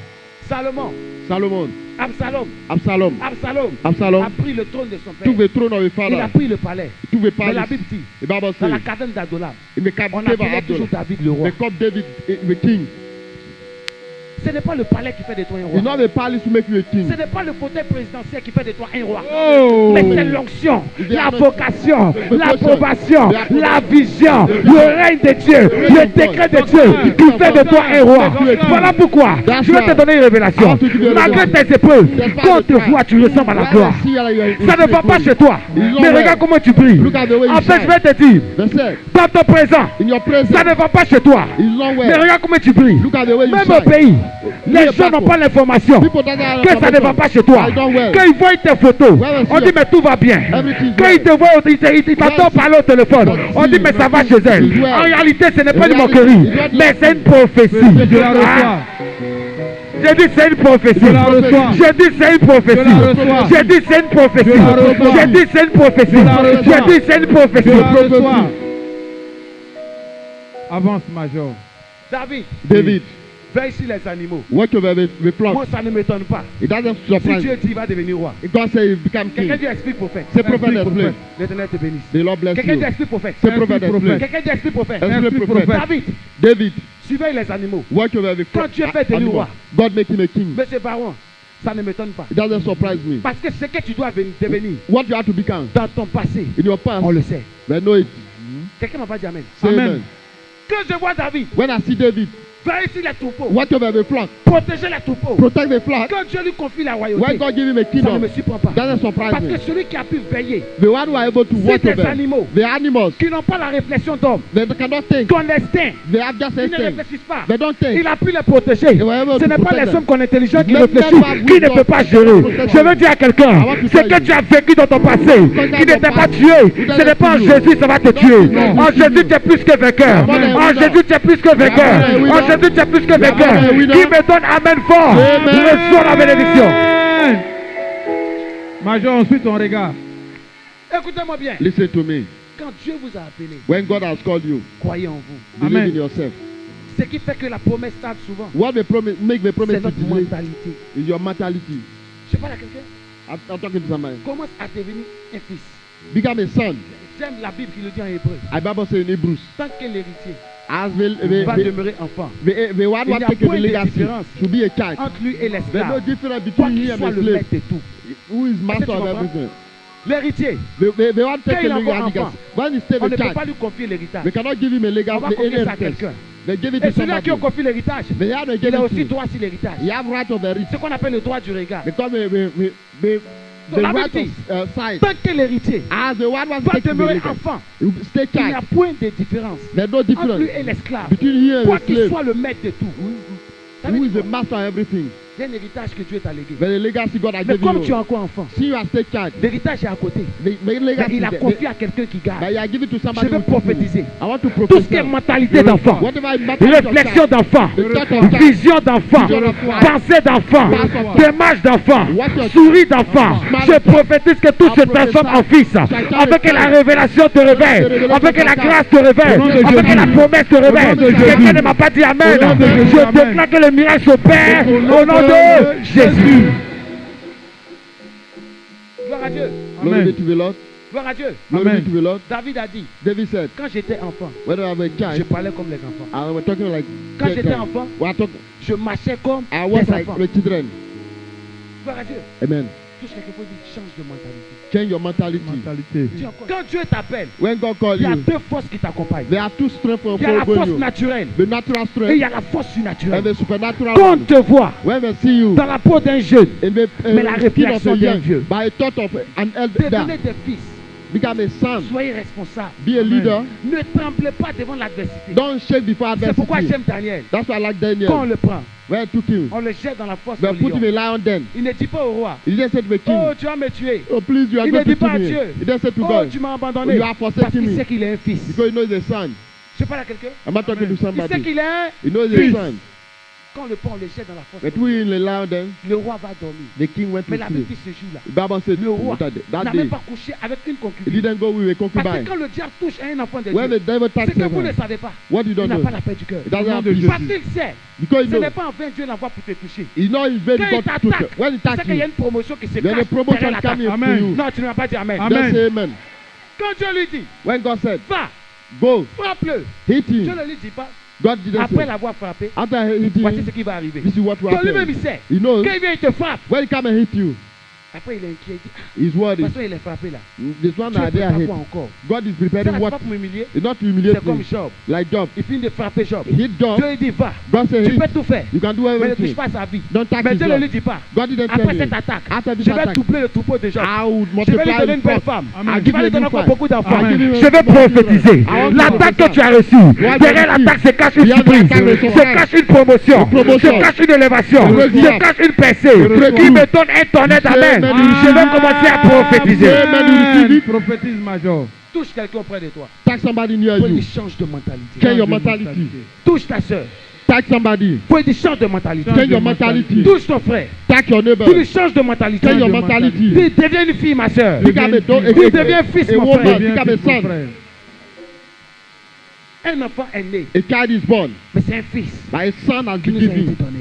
Salomon, Solomon, Absalom, Absalom, Absalom Absalom a pris le trône de son père. took the throne of his Il a father. pris le palais. Took the Mais palace. la Bible dit, The Bible dans la says caverne d'Adolam, in the cave on of appelait toujours Abdullah, David le roi. they called David the king. Ce n'est pas le palais qui fait de toi un It's roi. not the palace to make you a king. Ce n'est pas le fauteuil présidentiel qui fait de toi un roi. Oh. Mais c'est l'onction, The la anointing, vocation, the l'approbation, vocation, la vision, le règne de Dieu, le décret de Dieu qui fait de toi un roi. Voilà pourquoi je vais te donner une révélation. Malgré tes épreuves, quand tu vois, tu ressembles à la gloire. Ça ne va pas chez toi. Mais regarde comment tu brilles. En fait, je vais te dire, They said, dans ton présent, in your presence, ça ne va pas chez toi. it's not Mais well. regarde comment tu brilles. Look at the way you Même au shine. pays, les gens n'ont pas l'information People don't have que ça ne va pas chez toi. I don't well. Quand ils voient tes photos, Well, on dit mais tout va bien. Everything's Quand well. ils te voient, ils t'entendent parler au téléphone, on dit mais ça va chez elle. It's well. En réalité, ce n'est pas une Reality, moquerie, it's not mais c'est une prophétie. Je la Ah, reçois. j'ai dit c'est une prophétie. Je la reçois. J'ai dit c'est une prophétie. Je la reçois. J'ai dit c'est une prophétie. Je la reçois. J'ai dit c'est une prophétie. Je la reçois. J'ai dit c'est une Je prophétie. la reçois. Avance, Major. David, David, veille sur les animaux. watch over the flock. Moi, ça ne m'étonne pas. It doesn't Si surprise. Dieu dit il va devenir roi. God say you become Quelqu'un king. dit explique prophète. Say prophet Explique, explain. L'Éternel te bénisse. The Lord bless Quelqu'un dit you. explique prophète. Say prophet Explique, explain. Quelqu'un dit explique prophète. Explain Explique, prophet. prophète. David, David, surveille les animaux. watch over the Quand flock. Dieu fait de lui Animal. roi. God make him a king. Monsieur Baron, ça ne m'étonne pas. It doesn't surprise me. Parce que ce que tu dois devenir What you have to become dans ton passé, in your past, on le sait. they know it. Quelqu'un m'a pas dit Amen. Say Amen. amen. Que je vois David, When I see David, veille sur les troupeaux, watch over the flock. protéger les troupeaux. Protect the flock. Quand Dieu lui confie la When royauté, God give him a ça ne kingdom, me surprend pas. doesn't surprise Parce me. que celui qui a pu veiller The one who are able to sur watch des over animaux the animals, qui n'ont pas la réflexion d'homme, they cannot think. ton instinct, They have just ils ne instinct. réfléchissent pas. They don't think. Il a pu les protéger. They were able Ce to n'est pas protect les them. hommes qu'on est intelligents qui Let réfléchissent, them have qui ne wisdom peuvent pas to gérer. protect Je them. veux dire à quelqu'un, I want to ce tell que you. tu as vécu dans ton passé, qui ne t'a pas tué, ce n'est pas en Jésus, ça va te tuer. En Jésus, tu es plus que vainqueur. En Jésus, tu es plus que vainqueur. En Jésus, tu es plus que vainqueur. Qui me donne Amen fort, reçois la bénédiction. Amen. Major, ensuite ton regard. Écoutez-moi bien. Listen to me. Quand Dieu vous a appelé, When God has called you, croyez en vous. believe Amen. in yourself. Ce qui fait que la promesse tarde souvent, What the promise, make the promise c'est to notre delay mentalité. is your mentality. Je parle à quelqu'un. I'm talking to somebody. Commence à devenir un fils. Become a son. J'aime la Bible qui le dit en hébreu. The Bible says in Hebrews, Tant que l'héritier as va the demeurer enfant, one Il who n'y a taken the point de legacy différence should be a child. entre lui et There's no l'esclave, difference quoi between qu'il him and soit the le slave. maître de tout. Who is master tu of comprends? everything? L'héritier, The one Quand il taking est the encore legacy. enfant, When he still on a ne peut child, pas lui confier l'héritage. they cannot give him a On va legacy, confier ça à inheritance. quelqu'un. They give it Et to celui à qui on somebody. confie l'héritage, They have to il give a it aussi to. droit sur l'héritage. He have right of the rich. Ce qu'on appelle le droit du regard. Because the la right Bible of sight. Tant que l'héritier As the one was va taking the demeurer legacy, enfant, you stay il n'y a child. point de différence There's no entre difference lui et l'esclave. between you and Quoi the qu'il slave. soit le maître de tout. Ça veut Who is dire the quoi? master of everything? Il y a un héritage que Dieu t'a légué. But the legacy God has Mais given comme tu es you. encore enfant, See, you are still child. l'héritage est à côté. The Mais legacy il a is confié there. à quelqu'un qui garde. But you are given to Je somebody veux who will. prophétiser. I want to Tout ce prophesy. qui est mentalité d'enfant, Whatever is mentality of réflexion child, d'enfant, the thought of child, vision d'enfant, Vision d'enfant, pensée d'enfant, démarche d'enfant, What your souris d'enfant. Je prophétise que tout se transforme en fils. Afin que la révélation te révèle. Afin que la grâce te révèle. Afin que la promesse te révèle. Quelqu'un ne m'a pas dit amen. Je déclare que le miracle s'opère au nom de Jésus. Gloire à Dieu. Glory be to the Lord. Gloire à Dieu. Glory be to the Lord. David a dit, David said, quand j'étais enfant, when I was a je child, parlais comme les enfants. I was talking like Quand j'étais children. enfant, We are talking. je marchais comme I was des like enfants. the children. Gloire à Dieu. Amen. Touche quelqu'un et dit, change de mentalité. Change your mentality. Dis encore, quand Dieu t'appelle, When God calls il y a you, deux forces qui t'accompagnent. there are two strengths for Il y a la force you. naturelle The natural et il y strength a la force and surnaturelle. the supernatural Quand on one. te voit When they see you dans la peau d'un jeune, in the Mais la skin of réflexion a d'un young, vieux. by a thought of an elder, devenez des fils, become a son, soyez responsables. be a leader. Ne tremblez pas devant l'adversité. Don't shake before C'est pourquoi adversity. j'aime Daniel. That's why I like Quand on Daniel. le prend, When I took him, on le jette dans la force they au put him lion. a lion den. Il ne dit pas au roi, He didn't say to the king, oh tu vas me tuer. oh please, you are Il going ne dit to pas à kill me. Dieu, He didn't say to oh God, tu m'as abandonné. you are Parce forsaken qu'il me. sait qu'il est un fils. Because he knows the son. Je parle à quelqu'un. I'm not talking to Il sait somebody. qu'il est un. He knows the Fils. son. Quand on le prend, on le jette dans la force. They threw him in the lion den. Le roi va dormir. The king went Mais to la Bible sleep. dit ce jour-là, The Bible said le roi that n'a day même pas couché avec une he concubine. didn't go with a Parce que concubine. quand le diable touche à un enfant de When Dieu, the devil c'est touched que vous ne him, savez pas. what you Il don't n'a know, pas la paix du cœur. it doesn't have de peace. Parce qu'il sait, Because ce you n'est know, pas en vain Dieu l'envoie pour te toucher. you know he's very Quand il God to t'attaque, when he c'est touch qu'il y a you, une promotion qui se there's a cache promotion derrière l'attaque. coming Amen. to you. Non, tu ne vas pas dire Amen. Amen. Just say amen. Quand Dieu lui dit, When God said, va, go, frappe-le, hit Dieu him, ne lui dit pas, God didn't après say. l'avoir frappé, After hitting voici ce him, qui va arriver. this is what will Donc lui-même happen. il sait. He knows Quand il vient, il te frappe. when he come and hit you, Après il est inquiet, il dit, ah, he's de worried. toute façon il est frappé là. This one Dieu are there prépare hit. quoi encore? God is C'est preparing pas what? pour m'humilier. It's not to humiliate C'est comme me. Job. Like Job. Il finit de frapper Job. Hit Job. Dieu lui dit, va, God said tu hit. peux tout faire. You can do Mais ne touche everything. pas sa vie. Don't touch Mais his Dieu ne lui job. dit pas. God didn't Après tell cette you. attaque, After this je vais attack, doubler le troupeau de Job. I will Je vais lui multiply donner une his belle flock. femme. I'll Il give va you lui a donner new encore wife. beaucoup d'enfants. I'll give you Je vais prophétiser. L'attaque que tu as reçue, What derrière you l'attaque se cache une Derrière surprise, l'attaque, le se surprise. cache une promotion, Une promotion. se cache une élévation, Reçois. se cache une percée. Qui me donne un tonnerre d'amen. Je vais commencer à prophétiser. Amen. Prophétise major. Touche quelqu'un auprès de toi. Touch somebody near Faut you. lui change de mentalité. Change your mentality. Touche ta soeur. Touch somebody. Faut lui change de mentalité. Change your mentality. Touche ton frère. Touch your neighbor. Tu lui changes de mentalité. Change your mentality. Dis, deviens une fille, ma soeur. Become a dog. Dis, deviens fils, A mon woman. frère. Become a son. Un enfant est né, A child is born. mais c'est un fils My son has qui been nous a été given. donné.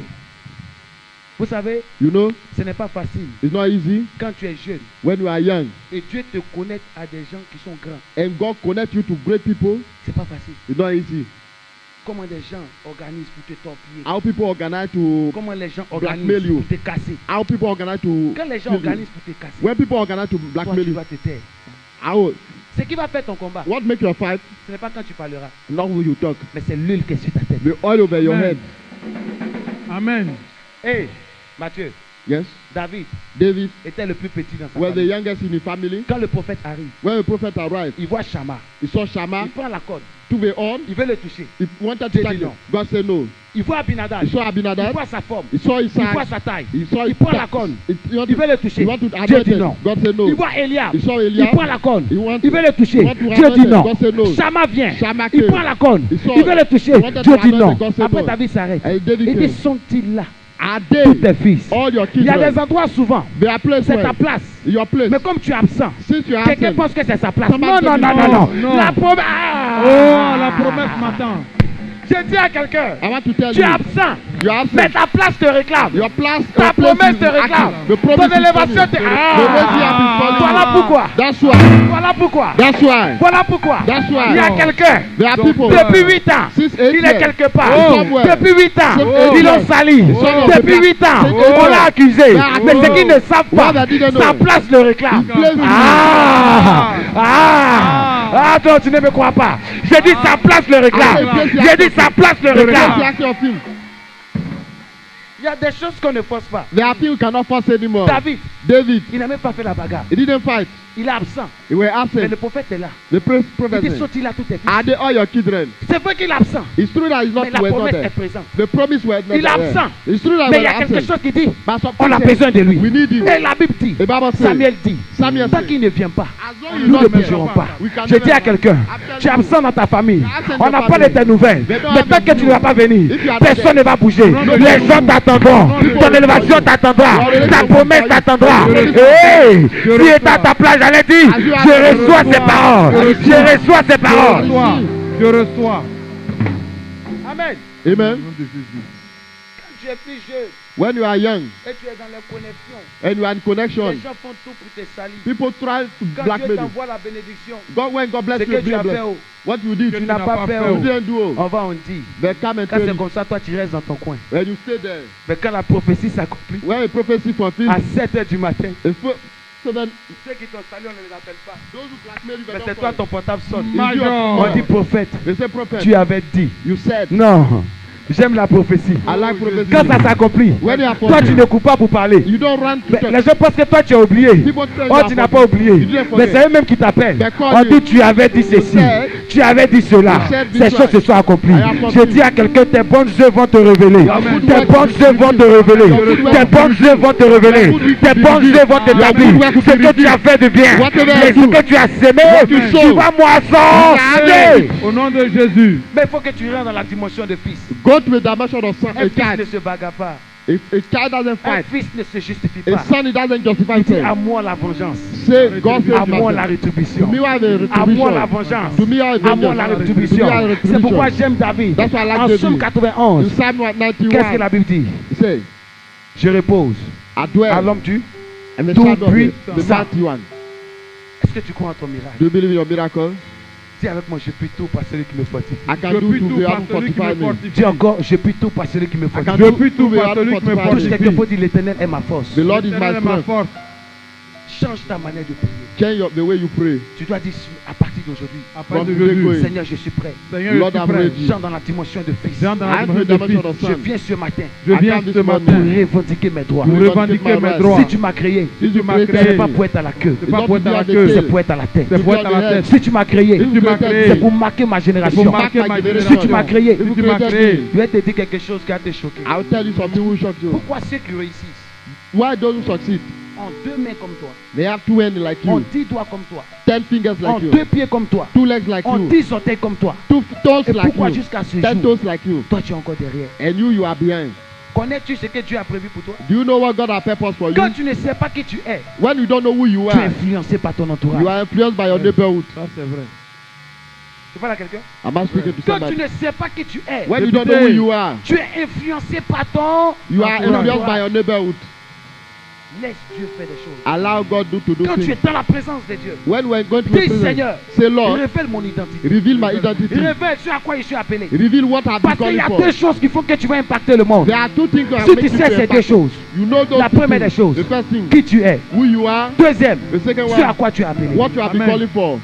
Vous savez, You know, ce n'est pas facile it's not easy quand tu es jeune when you are young et Dieu te connecte à des gens qui sont grands. and God connect you to great people. C'est pas facile. It's not easy. Comment des gens organisent pour te torpiller. How people organize to Comment les gens blackmail organisent you. pour te casser. How people organize to Quand les gens kill you. organisent pour te casser, When people organize to toi blackmail tu you, dois te taire. how Ce qui va faire ton combat, what make your fight? ce n'est pas quand tu parleras, Not who you talk. mais c'est l'huile qui est sur ta tête. The oil over your Amen. head. Amen. Hey, Matthieu, Yes. David David était le plus petit dans sa was the famille. youngest in the family. Quand le prophète arrive, When the prophet arrived, il voit Shammah. he saw Shammah Il prend la corde. to the horn. Il veut le toucher. He wanted Dieu to dit touch him. non. God said no. Il voit Abinadab. He saw Il Abinadab. voit sa forme. He saw his Il voit size. sa taille. He saw Il his prend la touch. corne. He want Il veut le to, toucher. he want to Dieu anoint dit it. non. God said no. Il voit Eliab. He saw Il Eliab. prend la corne. He want Il veut le toucher. he want to Dieu anoint dit it. non. God said no. Shammah vient. Shammah Il came. prend la corne. He saw Il veut le toucher. he wanted Dieu to dit anoint non. it. God said Après no. David s'arrête. And David Il dit, came. sont-ils là? Are Tous tes they fils. all your Il y a des children? endroits souvent. They are placed C'est ta where? place. Your place. Mais comme tu es absent, Since you are quelqu'un absent, pense que c'est sa place. Non, Somebody non, said non, no. non, non. Non. La promesse. Oh, la promesse m'attend. Je dis à quelqu'un, I want to tell tu es you, absent, you are mais absent. ta place te réclame. Your place, Ta your place promesse is te réclame. active. The promise Ton is élévation te... coming. The raising up is coming. Voilà pourquoi. That's why. Voilà pourquoi. That's why. Voilà pourquoi. That's why. Il y a quelqu'un, There are people. depuis 8 ans, Since 8 il est years. quelque part. Oh. Somewhere. Depuis 8 ans, Oh. ils l'ont sali. Oh. Depuis 8 ans, Oh. on l'a accusé. Oh. Mais ce qu'ils ne savent pas, What they didn't know. sa place le réclame. He plays with Ah, toi, tu ne me crois pas. J'ai dit sa place le réclame. Ah. J'ai dit sa place le you. The réclame. action of him. Il y a des choses qu'on ne force pas. There are people who cannot force anymore. David, David, Il n'a même pas fait la bagarre. he didn't fight. Il est absent. He were Mais absent. le prophète est là. The Il dit prophet sorti là tout est are they all your children? C'est vrai qu'il est absent. It's true that he's Mais la not promesse there. est présente. The promise were not Il est there. absent. It's true that Mais il we y a are quelque absent. chose qui dit But something on a says, besoin de lui. we need him. Et la Bible dit, The Bible says, Samuel dit, Samuel tant said, qu'il ne vient pas, as long as he's nous ne not bougerons there, pas. we can Je never dis à run. quelqu'un, I'm tu es telling you, absent dans ta famille. absent On in n'a your pas de family. tes nouvelles. They don't Mais have tant que your tu ne vas pas venir, If you are not personne there, ne va bouger. no Les people. gens t'attendront. people Ton will élévation follow. t'attendra. Your Ta elevation promesse will t'attendra. follow. Hey, Je tu es reçois. à ta place, j'allais dire, As you are je there, reçois je ces reçois. paroles. Je Je reçois. reçois ces Je paroles. reçois. Je reçois. Amen. Amen. Au nom de Jésus. Quand tu es plus jeune When you are young et tu es dans les connexions, and you are in connection, les gens font tout pour te salir. people try to Quand Dieu blackmail you. t'envoie la bénédiction, When God bless ce you, que tu as bless. fait, oh, What you did, tu you n'as pas fait, oh, didn't do. on va on dit. They come and Quand tell c'est you, comme ça, toi tu restes dans ton coin. and you stay there. Mais quand la prophétie s'accomplit, When a prophecy fulfilled, à 7h du matin, so then ceux qui t'ont salué, on ne les appelle pas. those who blackmail you, Mais they c'est don't toi, call. ton portable sonne. Major. On dit prophète, They say prophet. tu avais dit. You said. Non, j'aime la prophétie. I like prophecy. Quand ça s'accomplit, When you are toi tu fulfilled, ne cours pas pour parler. you don't run to Mais church. les gens pensent que toi tu as oublié. People tell you Oh, are tu n'as forget. pas oublié. You didn't Mais forget. c'est eux-mêmes qui t'appellent. They call On you. dit tu avais dit ceci. said. Tu avais dit cela. You said this Ces choses se sont accomplies. I have Je fulfilled. dis à quelqu'un, tes bonnes œuvres vont te révéler. Amen. Tes bonnes œuvres vont te révéler. Your good Tes work bonnes œuvres vont te révéler. Tes bonnes œuvres vont t'établir. good work Ce que tu as fait de bien. Whatever Et I ce do. que tu as sémé, What you tu sow. vas moissonner. Au nom de Jésus. Mais il faut que tu rentres dans la dimension de fils. Go to a dimension of son, Un a fils ne child. se bagarre pas. If a child doesn't Un fight, fils ne se justifie a pas. son, he doesn't justify Il dit à himself. moi la vengeance. Say, God À says, moi la to rétribution. me, I have a À moi la retribution. vengeance. To me, I have À moi la vengeance. rétribution. To me, I have C'est pourquoi retribution. j'aime David. That's why I like En David. Psaume In 91, Psalm qu'est-ce que 91, la Bible dit? say, Je repose I à dwell l'homme du. and the tout shadow of puis the ça. mighty one. Est-ce que tu crois en ton miracle? Do you believe in your miracle? Dis avec moi, je puis tout par celui qui me fortifie. I can Je do puis to tout be par able to celui qui me fortify me. fortifie. Dis encore, je puis tout par celui qui me I can fortifie. Je do puis tout to be par able celui to qui me fortify Touche me. quelqu'un pour dire l'éternel est ma force. The Lord is my L'éternel est ma strength. force. Change ta manière de prier. Change the way you pray. Tu dois dire à partir d'aujourd'hui, À partir From de today Jésus. going. Seigneur, je suis prêt. Seigneur, Lord, je suis I'm prêt. ready. J'entre dans la dimension de fils. Viens dans la I dimension am the de dimension fils. of Je son. viens ce matin Je viens I come ce this matin pour morning. revendiquer mes droits. pour Revendiquer revendiquer my mes rights. droits. Si tu m'as créé, Si tu m'as If you ce n'est créé, pas pour être à la queue, c'est pas pour être à la It's queue, c'est pour être à la tête. c'est pour être à la tête. Si tu m'as créé, Si tu m'as créé, c'est pour marquer ma c'est génération. pour marquer ma Si génération. tu m'as créé, Si tu m'as créé, je vais te dire quelque chose qui a te choqué. I'll tell you something will shock you. Pourquoi ceux qui réussissent Why don't you succeed? ont 2 mains comme toi, They have 2 hands like ont you, 10 doigts comme toi, 10 fingers ont like you, 2 pieds comme toi, 2 legs like ont you, 10 orteils comme toi. 2 toes Et like pourquoi you, jusqu'à ce 10 jour, toes like you, toi tu es encore derrière? and you are behind. Connais-tu ce que Dieu a prévu pour toi? Do you know what God has purpose for you? Quand tu ne sais pas qui tu es, When you don't know who you tu es are, influencé par ton you entourage. are influenced by your neighborhood. ça c'est vrai. Tu parles à quelqu'un? Am I speaking to Quand tu somebody? ne sais pas qui tu es, When you don't know who you are, tu es influencé par ton. you are Entourage. influenced by your neighborhood. Laisse Dieu faire des choses. Allow God to do Quand tu es things. dans la présence de Dieu, When we're going to dis the Seigneur, presence, say Lord, révèle mon identité. reveal my identity. Révèle ce à quoi je suis appelé. Reveal what I've been Parce qu'il calling y a for. 2 choses qui font que tu vas impacter le monde. There are 2 things that Si make tu you sais to ces 2 impact. choses, You know those la 2 première des things. choses, The first thing, qui tu es. who you are. Deuxième, The second ce à one, quoi tu es appelé. what you have been Amen. calling for.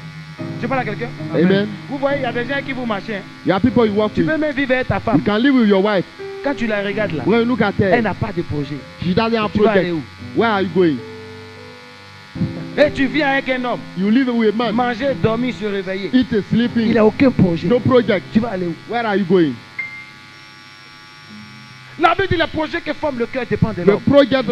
Tu parles à quelqu'un? Amen. Vous voyez, il y a des gens qui vous marchent. hein. You have people you work Tu with. peux même vivre avec ta You femme. can live with your wife. Quand tu la regardes là, When you look at elle her, n'a pas de projet. she doesn't have Tu vas aller project. où? Where are you going? Et tu vis avec un homme, You live with a man. manger, dormir, se réveiller. Eat and sleeping. Il n'a aucun projet. No project. Tu vas aller où? Where are you going? La Bible dit les projets que forme le cœur dépendent de The l'homme. project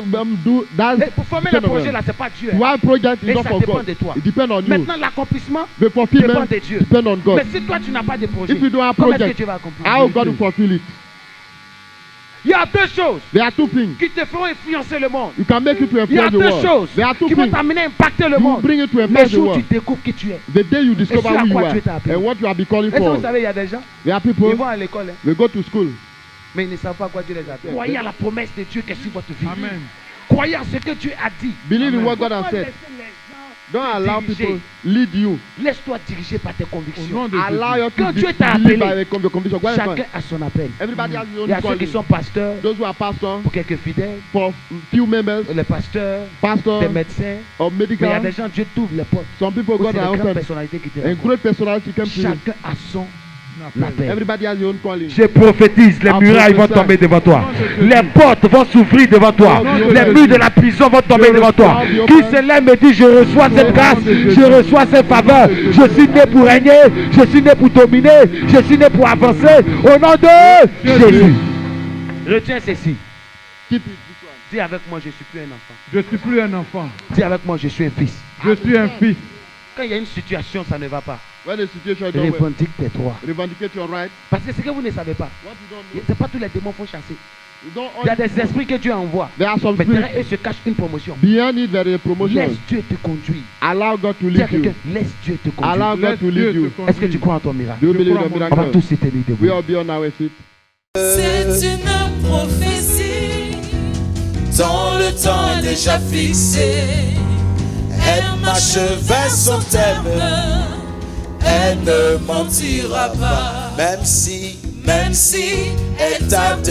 do that's Et pour former les projets là, c'est pas Dieu. to have project is Et not ça for dépend God. de toi. It depends on you. Maintenant, l'accomplissement The dépend fulfillment de Dieu. depend on God. Mais si toi tu n'as pas de projet, If you don't have comment est-ce que project, tu vas accomplir? how God will fulfill it? Il y a 2 choses There are 2 things. qui te feront influencer le monde. You can make it to Il y a influence the 2 world. choses There are 2 qui vont things. t'amener à impacter le You monde. bring it to Le influence the jour où tu world. découvres qui tu es. The day you Et discover ce à who you quoi are Dieu t'a appelé. and what you have been calling Est-ce que for. vous savez, il y a des gens, There are ils people, vont à l'école, hein, they go to school. mais ils ne savent pas quoi Dieu les appelle. Croyez à la promesse de Dieu qui est sur votre vie. Amen. Croyez à ce que Dieu a dit. Believe in Amen. what God has Pourquoi said. laisser les gens Don't allow diriger? people lead you. Laisse-toi diriger par tes Au convictions. nom de Allow Jésus. your Quand Dieu to t'a be appelé, by your conviction. Go and Chacun find. a son appel. Everybody has his Il own y a ceux qui calling. sont pasteurs, Those who are pastors, pour quelques fidèles, for few members, les pasteurs, pastors des médecins. or Mais il y a medical. des gens, Dieu t'ouvre les portes. Some people Où God c'est has les grandes opened personnalités qui te and rencontrent. great personality come to you. Chacun a son l'appel. Everybody has your own calling. Je prophétise, les murailles vont tomber devant toi. Les portes vont s'ouvrir devant toi. Les murs de la prison vont tomber devant toi. Qui se lève et dit, je reçois cette grâce, je reçois cette faveur. Je suis né pour régner, je suis né pour dominer, je suis né pour avancer. Au nom de Jésus. Retiens ceci. Keep it, this one. Dis avec moi, je ne suis plus un enfant. Je suis plus un enfant. Dis avec moi, je suis un fils. Je suis un fils. Quand il y a une situation, ça ne va pas. When the situation is not well, Revendique tes droits. revindicate your right. Parce que ce que vous ne savez pas, What you don't know, c'est pas tous les démons qu'il faut chasser. you don't Il y a always des esprits que Dieu envoie. There are some Mais spirits. derrière eux se cache une promotion. Beyond it, there is a promotion. Laisse Dieu te conduire. Allow God to Dis à lead you. quelqu'un, laisse Dieu te conduire. Allow God to lead you. Est-ce que tu crois en ton miracle? Do you believe in the On va miracle? tous se tenir debout. We all be on our feet. C'est une prophétie dont le temps est déjà fixé. Elle m'achevait son thème. Elle ne mentira pas, même si elle tarde.